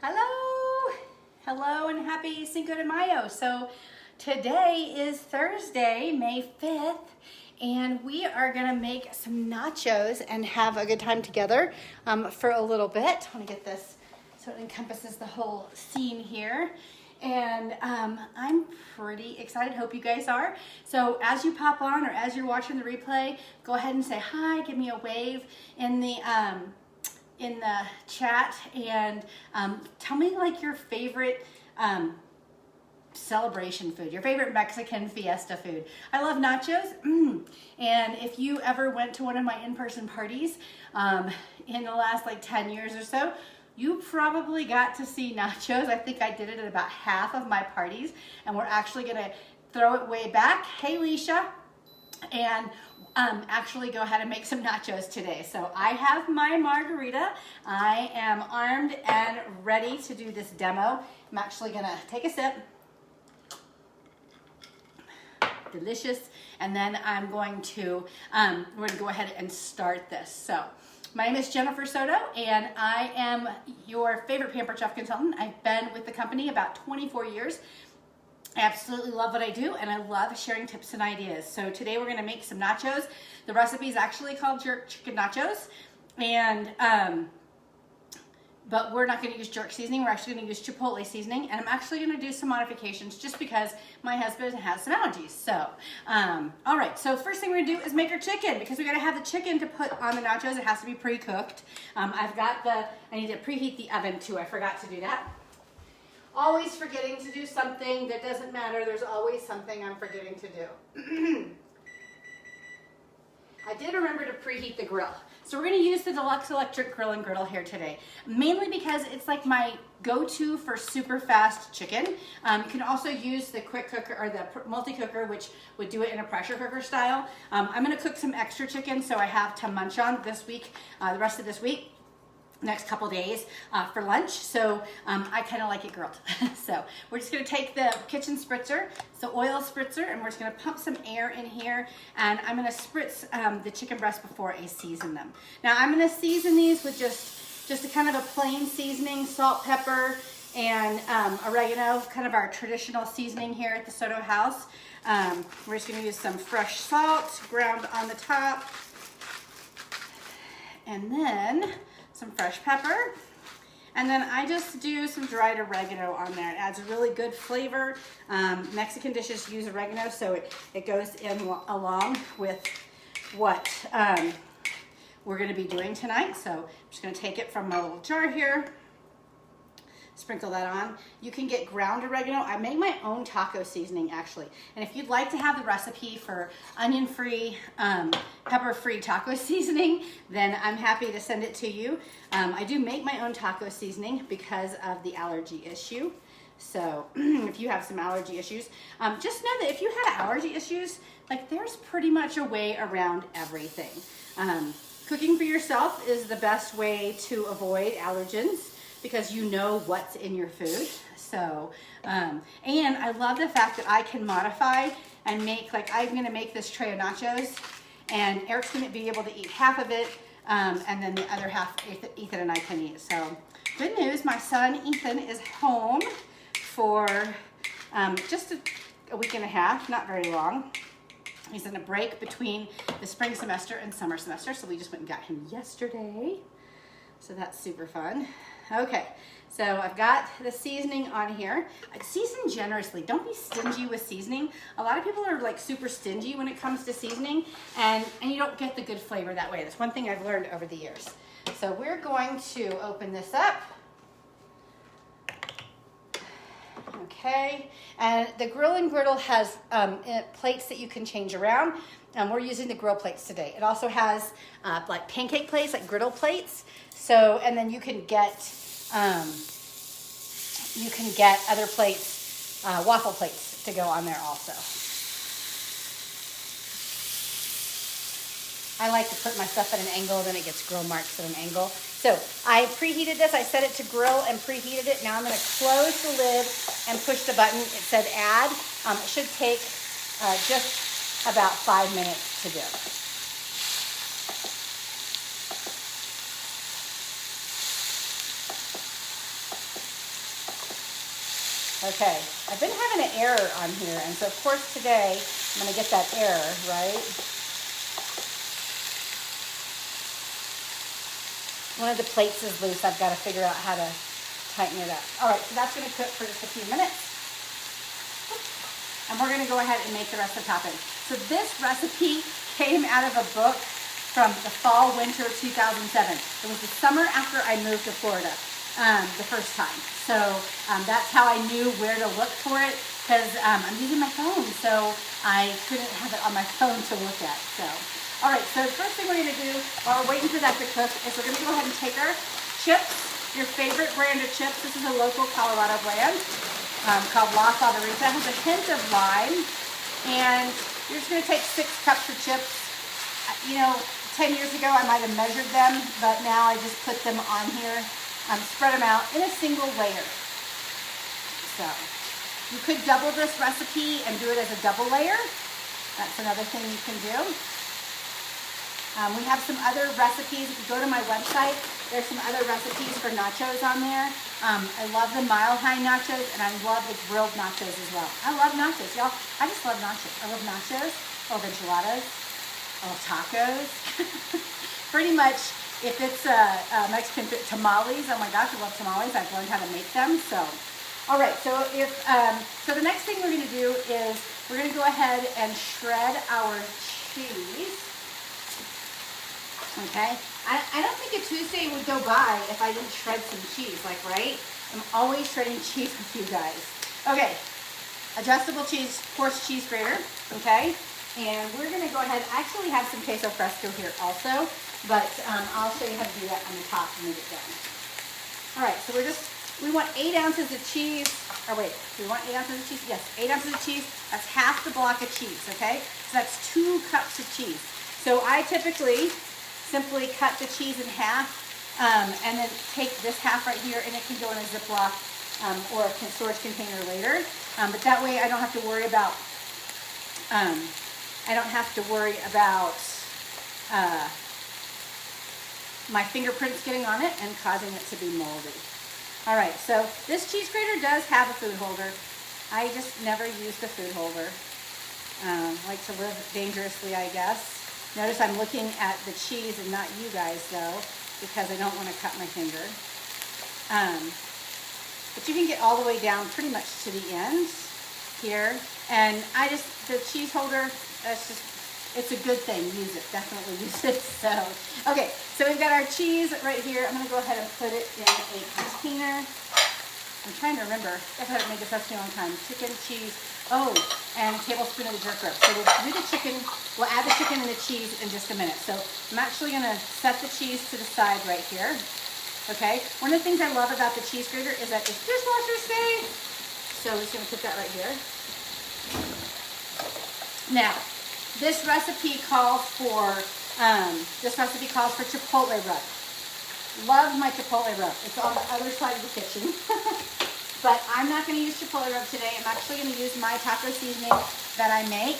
Hello, hello, and happy Cinco de Mayo. So today is Thursday, May 5th, and we are gonna make some nachos and have a good time together for a little bit. I wanna get this so it encompasses the whole scene here. And I'm pretty excited, hope you guys are. So as you pop on or as you're watching the replay, go ahead and say hi, give me a wave in the chat, and tell me like your favorite celebration food, your favorite Mexican fiesta food. I love nachos, and if you ever went to one of my in-person parties in the last like 10 years or so, you probably got to see nachos. I think I did it at about half of my parties, and we're actually gonna throw it way back. Hey, Leisha, and actually go ahead and make some nachos today. So I have my margarita. I am armed and ready to do this demo. I'm actually gonna take a sip. Delicious. And then I'm going to, we're gonna go ahead and start this. So my name is Jennifer Soto, and I am your favorite Pampered Chef consultant. I've been with the company about 24 years. I absolutely love what I do, and I love sharing tips and ideas. So today we're gonna make some nachos. The recipe is actually called jerk chicken nachos, and but we're not gonna use jerk seasoning. We're actually gonna use Chipotle seasoning, and I'm actually gonna do some modifications just because my husband has some allergies. So, all right, so first thing we're gonna do is make our chicken, because we gotta have the chicken to put on the nachos. It has to be pre-cooked. I need to preheat the oven too. I forgot to do that. Always forgetting to do something. That doesn't matter. There's always something I'm forgetting to do. I did remember to preheat the grill. So we're gonna use the Deluxe electric grill and griddle here today, mainly because it's like my go-to for super fast chicken. You can also use the quick cooker or the multi-cooker, which would do it in a pressure cooker style. I'm gonna cook some extra chicken so I have to munch on this week, the rest of this week. Next couple days for lunch, so I kind of like it grilled. So we're just going to take the kitchen spritzer, so oil spritzer, and we're just going to pump some air in here, and I'm going to spritz the chicken breast before I season them. Now I'm going to season these with just a kind of a plain seasoning, salt, pepper, and oregano, kind of our traditional seasoning here at the Soto house. We're just going to use some fresh salt ground on the top, and then some fresh pepper, and then I just do some dried oregano on there. It adds a really good flavor. Mexican dishes use oregano, so it goes in along with what we're gonna be doing tonight. So I'm just gonna take it from my little jar here, sprinkle that on. You can get ground oregano. I make my own taco seasoning actually. And if you'd like to have the recipe for onion-free, pepper-free taco seasoning, then I'm happy to send it to you. I do make my own taco seasoning because of the allergy issue. So if you have some allergy issues, just know that if you had allergy issues, like there's pretty much a way around everything. Cooking for yourself is the best way to avoid allergens, because you know what's in your food. So, and I love the fact that I can modify and make, like I'm gonna make this tray of nachos, and Eric's gonna be able to eat half of it, and then the other half Ethan and I can eat. So, good news, my son Ethan is home for just a week and a half, not very long. He's in a break between the spring semester and summer semester, so we just went and got him yesterday. So that's super fun. Okay, so I've got the seasoning on here. Season generously. Don't be stingy with seasoning. A lot of people are like super stingy when it comes to seasoning, and you don't get the good flavor that way. That's one thing I've learned over the years. So we're going to open this up. Okay, and the grill and griddle has plates that you can change around. We're using the grill plates today. It also has like pancake plates, like griddle plates. So, and then you can get other plates, waffle plates to go on there also. I like to put my stuff at an angle, then it gets grill marks at an angle. So I preheated this. I set it to grill and preheated it. Now I'm going to close the lid and push the button. It said add. It should take just about 5 minutes to do. Okay, I've been having an error on here, and so of course today I'm gonna get that error, right? One of the plates is loose. I've got to figure out how to tighten it up. All right, so that's gonna cook for just a few minutes. And we're gonna go ahead and make the rest of the topping. So this recipe came out of a book from the fall, winter 2007. It was the summer after I moved to Florida the first time. So that's how I knew where to look for it, because I'm using my phone, so I couldn't have it on my phone to look at. So, all right, so the first thing we're gonna do while we're waiting for that to cook is we're gonna go ahead and take our chips, your favorite brand of chips. This is a local Colorado brand called La Favorita. It has a hint of lime, and you're just gonna take 6 cups of chips. You know, 10 years ago I might have measured them, but now I just put them on here, spread them out in a single layer. So you could double this recipe and do it as a double layer. That's another thing you can do. We have some other recipes. If you go to my website, there's some other recipes for nachos on there. I love the mile-high nachos, and I love the grilled nachos as well. I love nachos, y'all. I just love nachos. I love nachos. I love enchiladas. I love tacos. Pretty much, if it's Mexican tamales, oh my gosh, I love tamales. I've learned how to make them. So, all right. So so the next thing we're going to do is we're going to go ahead and shred our cheese. Okay, I don't think a Tuesday would go by if I didn't shred some cheese, like, right? I'm always shredding cheese with you guys. Okay, adjustable cheese, coarse cheese grater, okay? And we're gonna go ahead, I actually have some queso fresco here also, but I'll show you how to do that on the top when we get done. All right, so we want 8 ounces of cheese, or wait, do we want 8 ounces of cheese? Yes, 8 ounces of cheese, that's half the block of cheese, okay? So that's 2 cups of cheese. So I typically simply cut the cheese in half and then take this half right here, and it can go in a Ziploc or a storage container later. But that way I don't have to worry about my fingerprints getting on it and causing it to be moldy. All right, so this cheese grater does have a food holder. I just never use the food holder. Like to live dangerously, I guess. Notice I'm looking at the cheese and not you guys, though, because I don't want to cut my finger. But you can get all the way down pretty much to the end here. And the cheese holder, it's a good thing. Use it. Definitely use it. So, okay, so we've got our cheese right here. I'm going to go ahead and put it in a container. I'm trying to remember. I've had it made this recipe a long time. Chicken, cheese, and a tablespoon of the jerk rub. So we'll do the chicken, we'll add the chicken and the cheese in just a minute. So I'm actually gonna set the cheese to the side right here. Okay, one of the things I love about the cheese grater is that it's dishwasher safe. So I'm just gonna put that right here. Now, this recipe calls for Chipotle rub. Love my Chipotle rub. It's on the other side of the kitchen. But I'm not going to use Chipotle rub today. I'm actually going to use my taco seasoning that I make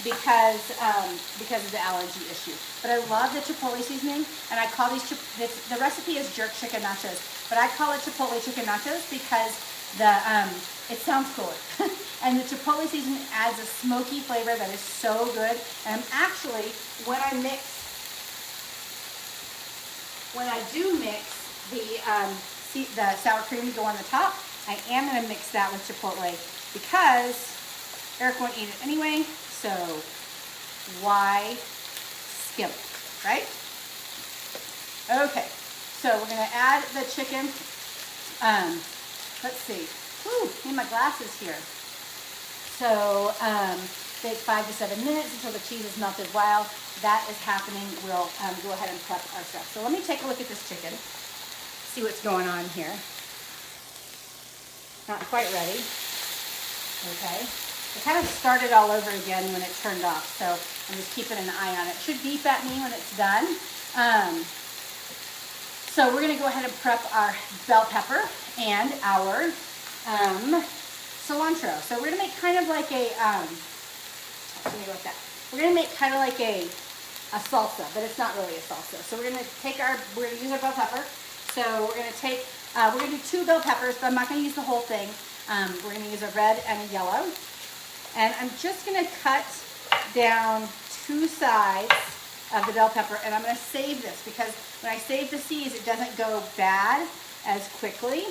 because of the allergy issue. But I love the Chipotle seasoning, and I call the recipe is jerk chicken nachos, but I call it Chipotle chicken nachos because it sounds cooler. And the Chipotle seasoning adds a smoky flavor that is so good. And I'm actually, when I do mix the sour cream to go on the top, I am going to mix that with Chipotle because Eric won't eat it anyway, so why skim it, right? Okay, so we're going to add the chicken. Let's see. Ooh, need my glasses here. So bake 5 to 7 minutes until the cheese is melted. While that is happening, we'll go ahead and prep our stuff. So let me take a look at this chicken, see what's going on here. Not quite ready. Okay. It kind of started all over again when it turned off, so I'm just keeping an eye on it. It should beep at me when it's done. So we're going to go ahead and prep our bell pepper and our cilantro. So we're going to make kind of like a, let me go with that. We're going to make kind of like a salsa, but it's not really a salsa. So we're going to use our bell pepper. So we're going to do 2 bell peppers, but I'm not going to use the whole thing. We're gonna use a red and a yellow. And I'm just gonna cut down 2 sides of the bell pepper, and I'm gonna save this because when I save the seeds, it doesn't go bad as quickly.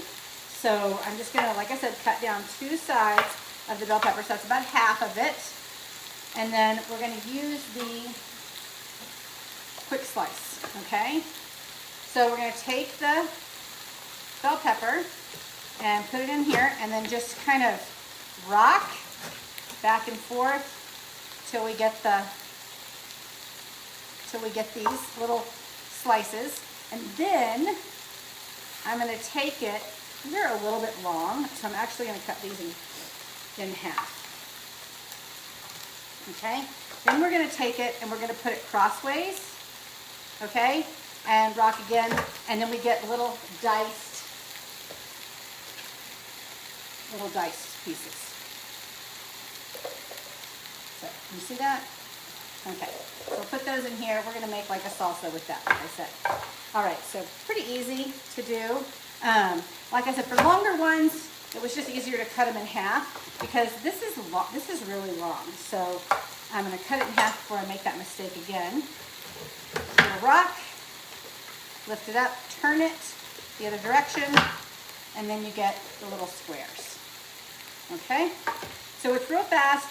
So I'm just gonna, like I said, cut down 2 sides of the bell pepper, so that's about half of it. And then we're gonna use the quick slice, okay? So we're gonna take the bell pepper and put it in here, and then just kind of rock back and forth till we get these little slices. And then I'm going to take it, they're a little bit long, so I'm actually going to cut these in half. Okay? Then we're going to take it and we're going to put it crossways, okay? And rock again, and then we get little diced pieces. So, you see that? Okay, so we'll put those in here. We're gonna make like a salsa with that, like I said. All right, so pretty easy to do. Like I said, for longer ones, it was just easier to cut them in half because this is really long. So I'm gonna cut it in half before I make that mistake again. Get a rock, lift it up, turn it the other direction, and then you get the little squares. Okay, so it's real fast.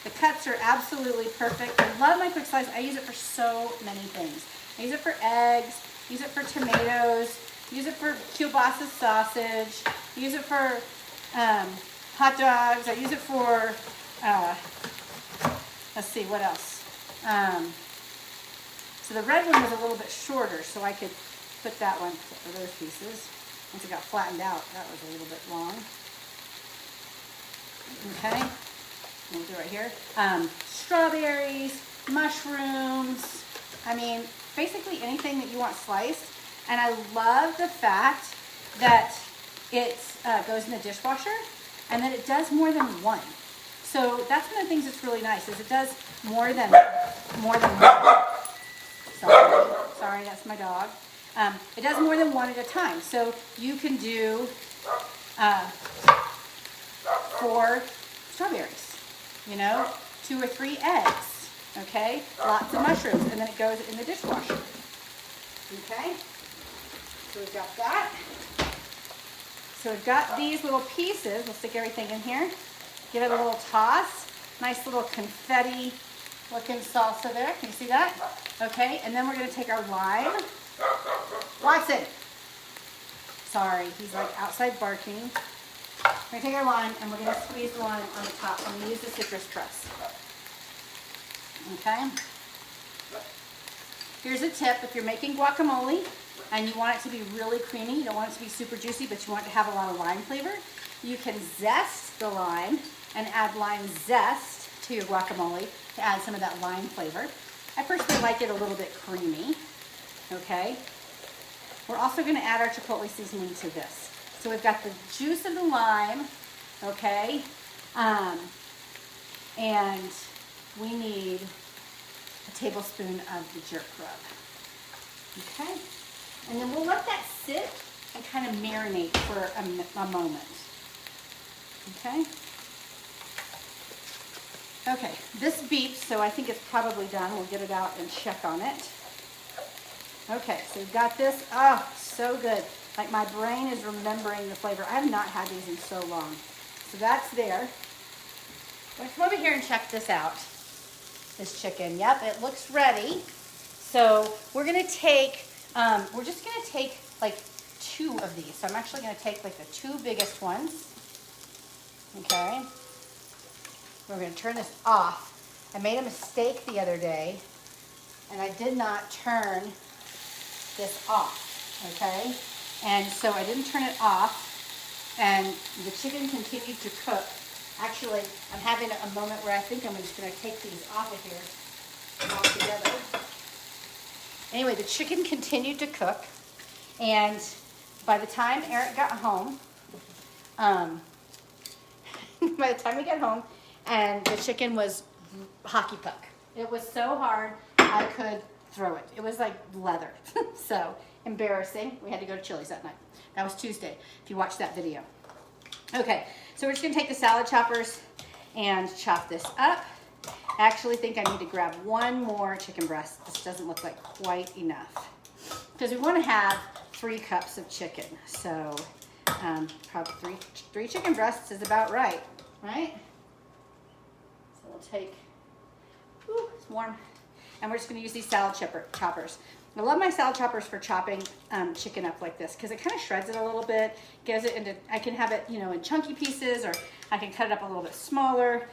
The cuts are absolutely perfect. I love my quick slice. I use it for so many things. I use it for eggs, use it for tomatoes, use it for kielbasa sausage, use it for hot dogs. I use it for, let's see, what else? So the red one was a little bit shorter, so I could put that one for those pieces. Once it got flattened out, that was a little bit long. Okay, we'll do right here. Strawberries, mushrooms, I mean, basically anything that you want sliced. And I love the fact that it goes in the dishwasher and that it does more than one. So that's one of the things that's really nice is it does more than one. Sorry, that's my dog. It does more than one at a time. So you can do 4 strawberries, 2 or 3 eggs, okay? Lots of mushrooms, and then it goes in the dishwasher, okay? So we've got that. So we've got these little pieces. We'll stick everything in here. Give it a little toss. Nice little confetti looking salsa there. Can you see that? Okay, and then we're going to take our lime. Watson! Sorry, he's like outside barking. We're going to take our lime and we're going to squeeze the lime on the top. I'm going to use the citrus press. Okay? Here's a tip. If you're making guacamole and you want it to be really creamy, you don't want it to be super juicy, but you want it to have a lot of lime flavor, you can zest the lime and add lime zest to your guacamole to add some of that lime flavor. I personally like it a little bit creamy. Okay? We're also going to add our chipotle seasoning to this. So we've got the juice of the lime, okay, and we need a tablespoon of the jerk rub, okay? And then we'll let that sit and kind of marinate for a moment, okay? Okay, this beeps, so I think it's probably done. We'll get it out and check on it. Okay, so we've got this. Oh, so good. Like my brain is remembering the flavor. I have not had these in so long. So that's there. I'm gonna come over here and check this out. This chicken. Yep, it looks ready. So we're gonna take, we're just gonna take like 2 of these. So I'm actually gonna take like the 2 biggest ones. Okay. We're gonna turn this off. I made a mistake the other day and I did not turn this off, okay? And so I didn't turn it off, and the chicken continued to cook. Actually, I'm having a moment where I think I'm just going to take these off of here altogether. Anyway, the chicken continued to cook, and by the time Eric got home, by the time we got home, and the chicken was hockey puck. It was so hard I could throw it. It was like leather. So embarrassing. We had to go to Chili's that night. That was Tuesday, if you watched that video. Okay, so we're just gonna take the salad choppers and chop this up. I actually think I need to grab one more chicken breast. This doesn't look like quite enough because we want to have 3 cups of chicken. So probably three chicken breasts is about right? So we'll take, ooh, it's warm. And we're just gonna use these salad choppers. I love my salad choppers for chopping chicken up like this because it kind of shreds it a little bit, gives it into, I can have it, you know, in chunky pieces, or I can cut it up a little bit smaller.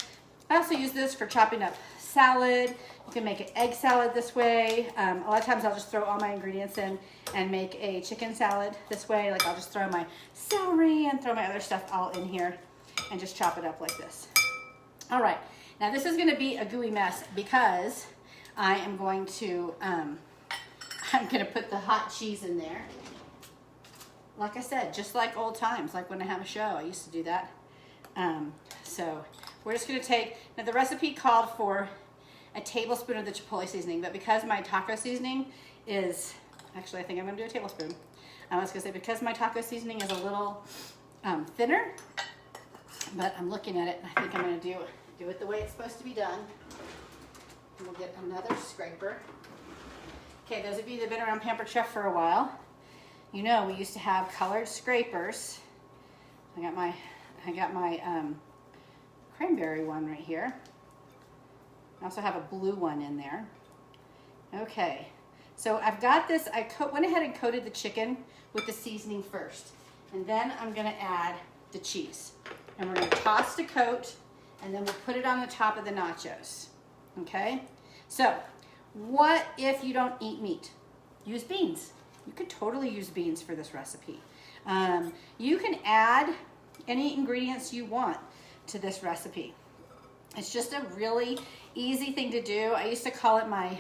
I also use this for chopping up salad. You can make an egg salad this way. A lot of times I'll just throw all my ingredients in and make a chicken salad this way. Like I'll just throw my celery and throw my other stuff all in here and just chop it up like this. All right, now this is gonna be a gooey mess because I am going to, I'm gonna put the hot cheese in there. Like I said, just like old times, like when I have a show, I used to do that. So we're just gonna take, now the recipe called for a tablespoon of the Chipotle seasoning, but because my taco seasoning is, actually I think I'm gonna do a tablespoon. I was gonna say because my taco seasoning is a little thinner, but I'm looking at it and I think I'm gonna do it the way it's supposed to be done. And we'll get another scraper. Okay, those of you that have been around Pampered Chef for a while, you know we used to have colored scrapers. I got my cranberry one right here. I also have a blue one in there. Okay, so I've got this, I went ahead and coated the chicken with the seasoning first. And then I'm gonna add the cheese. And we're gonna toss the coat, and then we'll put it on the top of the nachos. Okay, so what if you don't eat meat? Use beans. You could totally use beans for this recipe. You can add any ingredients you want to this recipe. It's just a really easy thing to do. I used to call it my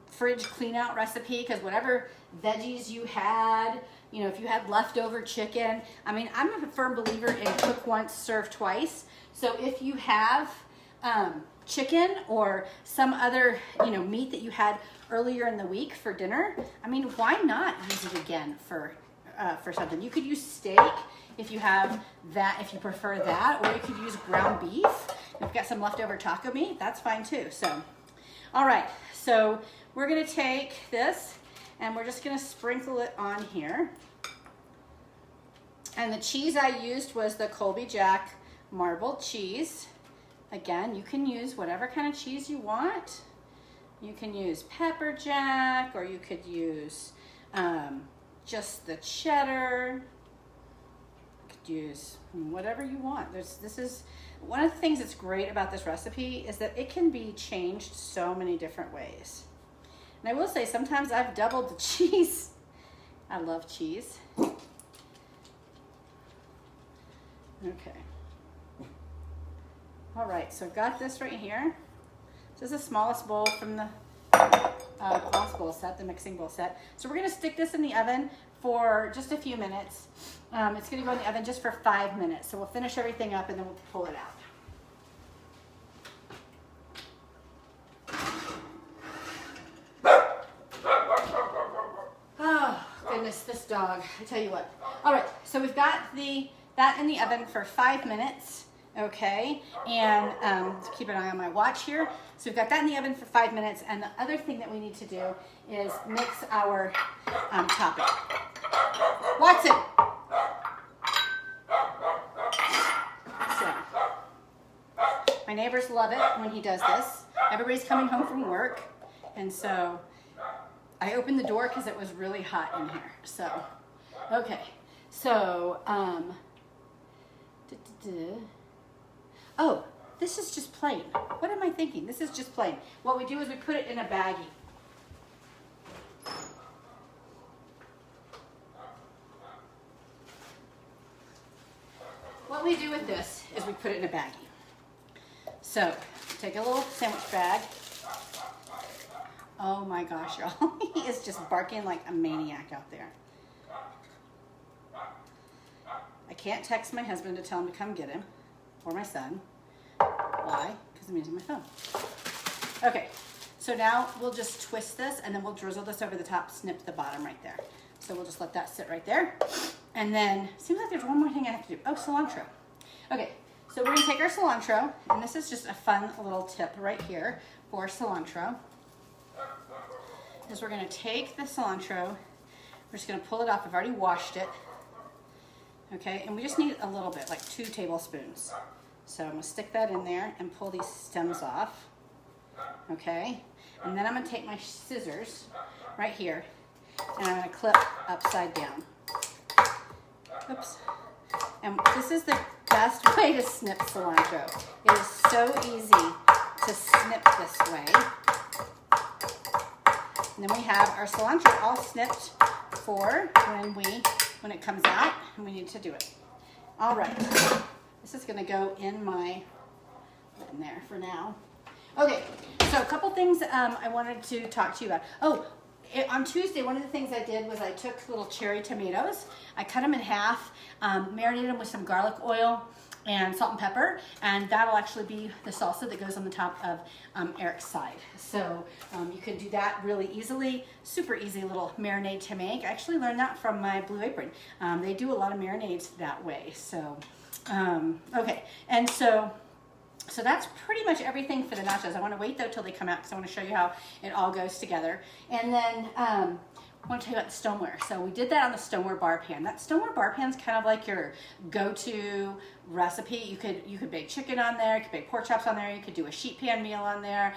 fridge clean out recipe because whatever veggies you had, you know, if you had leftover chicken, I mean, I'm a firm believer in cook once, serve twice. So if you have chicken or some other, you know, meat that you had earlier in the week for dinner, I mean, why not use it again for something? You could use steak if you have that, if you prefer that, or you could use ground beef. If you've got some leftover taco meat, that's fine too. So, all right, so we're gonna take this and we're just gonna sprinkle it on here. And the cheese I used was the Colby Jack marbled cheese. Again, you can use whatever kind of cheese you want. You can use pepper jack, or you could use just the cheddar. You could use whatever you want. This is one of the things that's great about this recipe is that it can be changed so many different ways. And I will say sometimes I've doubled the cheese. I love cheese. Okay. All right, so I've got this right here. This is the smallest bowl from the glass bowl set, the mixing bowl set. So we're gonna stick this in the oven for just a few minutes. It's gonna go in the oven just for 5 minutes. So we'll finish everything up and then we'll pull it out. Oh, goodness, this dog, I tell you what. All right, so we've got that in the oven for 5 minutes. Okay, and keep an eye on my watch here. So we've got that in the oven for 5 minutes, and the other thing that we need to do is mix our topping. Watson! So, my neighbors love it when he does this. Everybody's coming home from work, and so I opened the door because it was really hot in here. So, okay, so, oh, this is just plain. What am I thinking? This is just plain. What we do is we put it in a baggie. What we do with this is we put it in a baggie. So, take a little sandwich bag. Oh my gosh, y'all. He is just barking like a maniac out there. I can't text my husband to tell him to come get him, or my son. Why? Because I'm using my phone. Okay, so now we'll just twist this and then we'll drizzle this over the top, snip the bottom right there. So we'll just let that sit right there. And then, seems like there's one more thing I have to do. Oh, cilantro. Okay, so we're gonna take our cilantro, and this is just a fun little tip right here for cilantro. Is we're gonna take the cilantro, we're just gonna pull it off. I've already washed it. Okay, and we just need a little bit, like 2 tablespoons. So I'm gonna stick that in there and pull these stems off. Okay, and then I'm gonna take my scissors right here, and I'm gonna clip upside down. Oops. And this is the best way to snip cilantro. It is so easy to snip this way. And then we have our cilantro all snipped for when it comes out and we need to do it. All right, this is gonna go in there for now. Okay, so a couple things I wanted to talk to you about. Oh, on Tuesday, one of the things I did was I took little cherry tomatoes. I cut them in half, marinated them with some garlic oil and salt and pepper, and that'll actually be the salsa that goes on the top of Eric's side. So you can do that really easily, super easy little marinade to make. I actually learned that from my Blue Apron. They do a lot of marinades that way. So, okay, and so that's pretty much everything for the nachos. I want to wait though till they come out because I want to show you how it all goes together. And then I want to tell you about the stoneware. So we did that on the stoneware bar pan. That stoneware bar pan is kind of like your go-to recipe. You could bake chicken on there, you could bake pork chops on there, you could do a sheet pan meal on there,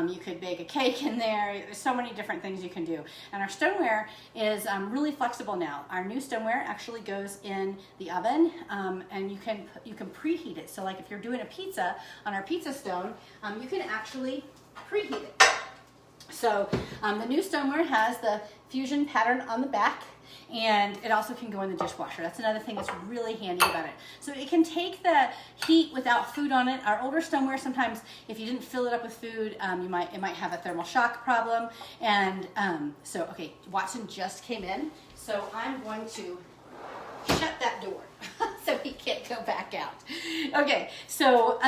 you could bake a cake in there. There's so many different things you can do. And our stoneware is really flexible now. Our new stoneware actually goes in the oven, and you can preheat it. So like if you're doing a pizza on our pizza stone, you can actually preheat it. So the new stoneware has the fusion pattern on the back, and it also can go in the dishwasher. That's another thing that's really handy about it. So it can take the heat without food on it. Our older stoneware, sometimes if you didn't fill it up with food, it might have a thermal shock problem. And so, okay, Watson just came in, so I'm going to shut that door so he can't go back out. Okay, so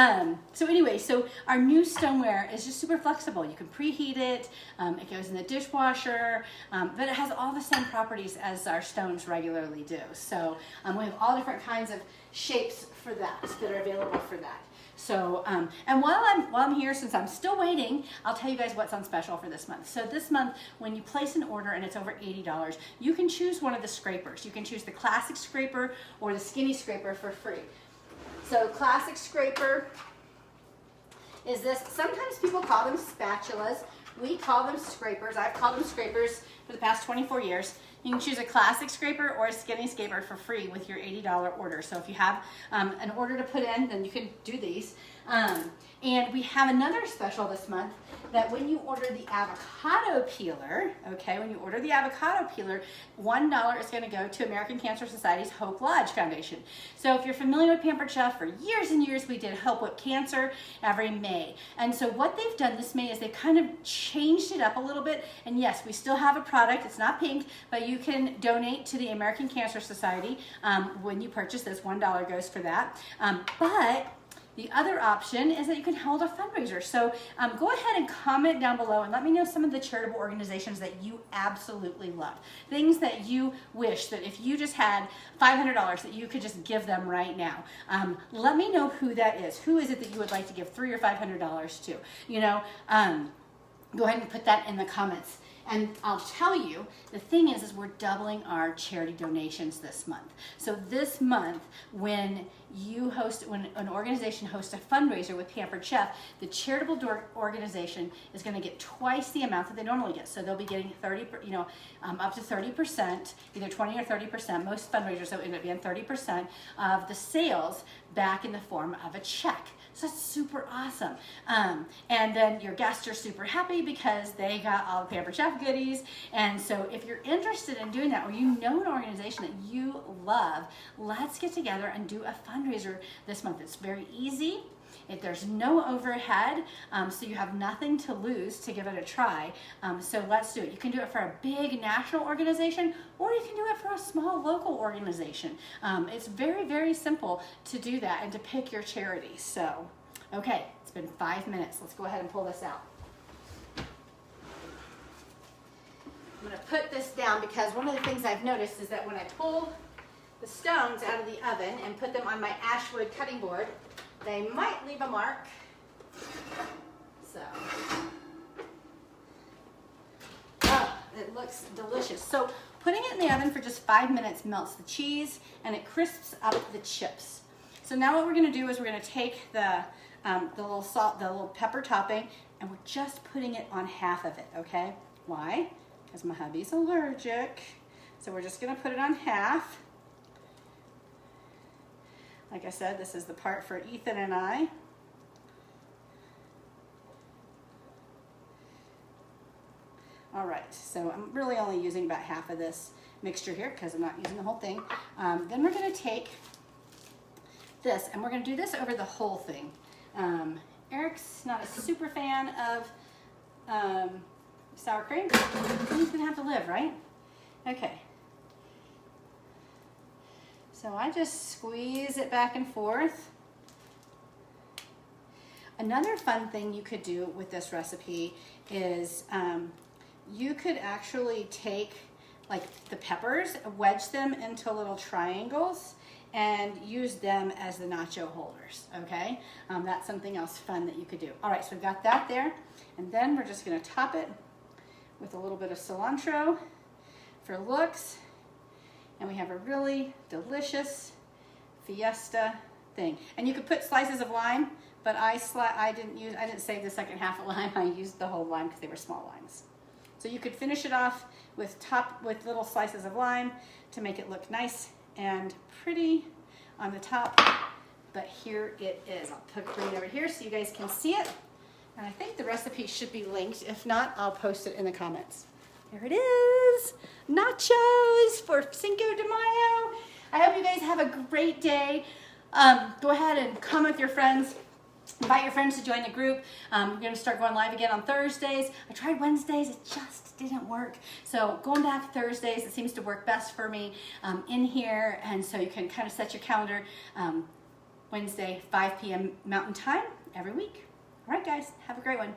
anyway, so our new stoneware is just super flexible. You can preheat it, it goes in the dishwasher, but it has all the same properties as our stones regularly do. So we have all different kinds of shapes for that are available for that. So, and while I'm here, since I'm still waiting, I'll tell you guys what's on special for this month. So this month, when you place an order and it's over $80, you can choose one of the scrapers. You can choose the classic scraper or the skinny scraper for free. So classic scraper is this. Sometimes people call them spatulas. We call them scrapers. I've called them scrapers for the past 24 years. You can choose a classic scraper or a skinny scraper for free with your $80 order. So if you have an order to put in, then you can do these. And we have another special this month that when you order the avocado peeler, okay, when you order the avocado peeler, $1 is going to go to American Cancer Society's Hope Lodge Foundation. So if you're familiar with Pampered Chef, for years and years we did Help with Cancer every May. And so what they've done this May is they've kind of changed it up a little bit. And yes, we still have a product. It's not pink, but you can donate to the American Cancer Society when you purchase this. $1 goes for that. But the other option is that you can hold a fundraiser. So go ahead and comment down below and let me know some of the charitable organizations that you absolutely love. Things that you wish that if you just had $500 that you could just give them right now. Let me know who that is. Who is it that you would like to give $300 or $500 to? You know, go ahead and put that in the comments. And I'll tell you, the thing is we're doubling our charity donations this month. So this month, when an organization hosts a fundraiser with Pampered Chef, the charitable organization is going to get twice the amount that they normally get. So they'll be getting up to 30%, either 20 or 30%. Most fundraisers will end up being 30% of the sales back in the form of a check. So that's super awesome. And then your guests are super happy because they got all the Pampered Chef goodies. And so if you're interested in doing that, or you know an organization that you love, let's get together and do a fundraiser this month. It's very easy. There's no overhead, so you have nothing to lose to give it a try. So let's do it. You can do it for a big national organization, or you can do it for a small local organization. It's very, very simple to do that and to pick your charity. So, okay, it's been 5 minutes. Let's go ahead and pull this out. I'm gonna put this down because one of the things I've noticed is that when I pull the stones out of the oven and put them on my ashwood cutting board, they might leave a mark. So, oh, it looks delicious. So putting it in the oven for just 5 minutes melts the cheese and it crisps up the chips. So now what we're gonna do is we're gonna take the little salt, the little pepper topping, and we're just putting it on half of it, okay? Why? Because my hubby's allergic. So we're just gonna put it on half. Like I said, this is the part for Ethan and I. All right, so I'm really only using about half of this mixture here because I'm not using the whole thing. Then we're gonna take this and we're gonna do this over the whole thing. Eric's not a super fan of sour cream. He's gonna have to live, right? Okay. So I just squeeze it back and forth. Another fun thing you could do with this recipe is you could actually take like the peppers, wedge them into little triangles and use them as the nacho holders, okay? That's something else fun that you could do. All right, so we've got that there. And then we're just gonna top it with a little bit of cilantro for looks. And we have a really delicious fiesta thing. And you could put slices of lime, but I didn't save the second half of lime. I used the whole lime because they were small limes. So you could finish it off with little slices of lime to make it look nice and pretty on the top. But here it is. I'll bring it over here so you guys can see it. And I think the recipe should be linked. If not, I'll post it in the comments. There it is. Nachos for Cinco de Mayo. I hope you guys have a great day. Go ahead and comment with your friends. Invite your friends to join the group. We're going to start going live again on Thursdays. I tried Wednesdays. It just didn't work. So going back Thursdays, it seems to work best for me in here. And so you can kind of set your calendar Wednesday, 5 p.m. Mountain Time every week. All right, guys. Have a great one.